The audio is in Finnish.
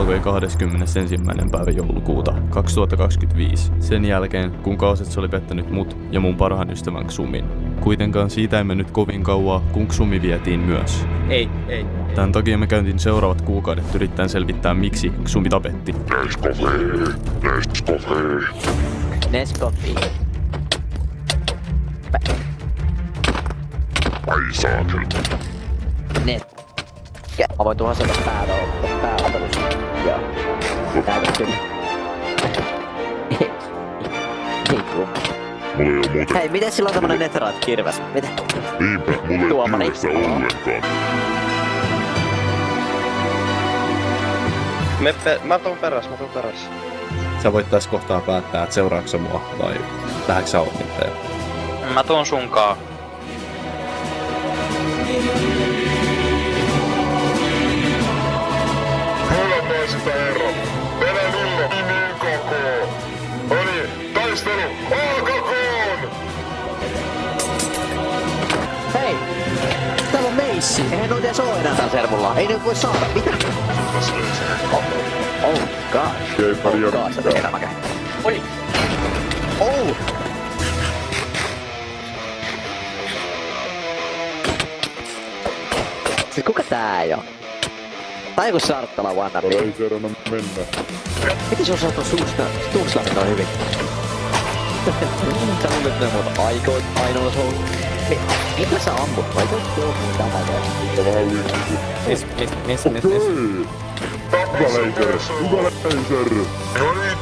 alkoi 21. päivä joulukuuta 2025. Sen jälkeen, kun Kaasets oli pettänyt mut ja mun parhaan ystävän Xumin. Kuitenkaan siitä ei mennyt kovin kauaa, kun Xumi vietiin myös. Ei. Tän takia me käyntiin seuraavat kuukaudet yrittäen selvittää, miksi Xumi tapetti. Neskofi. Ai saakeli. Net. Mä voin tuohon sanoa pääottelussa. Joo. Täytyy kyllä. Ei kun. Mulla ei oo muuta. Hei, miten sillä on tämmönen Netherite-kirves? Mitä? Niinpä, mulla ei Tuomari. kirvestä ollenkaan. Mä tuun peräs. Sä voit tässä kohtaa päättää, että seuraatko mua vai lähdekö sä omitteen. Mä tuun sunkaan. Kuulemaan sitä ero. Venän illo niin koko. Noniin, taistelu alkakoon! Hei! Täällä on meissi! Eihän noita edes oo enää täällä servulla. Ei ne voi saada. Mitä? Oh gosh. Ei pärjää gosh, mitään. elämäkä. Oi! Oh! Siis kuka tää ei oo? Tai joku Sarttala wannabe. Ei kerrona mennä. Miten se on saatu Stuxlamin noin hyvin? Sä luulet ne muuta ainoa se on... Mitä sä ammut? Vai tois tuohon tämä käy? Vähän liittyy. Miss. Hyvä laser! Hyvä laser! No niin,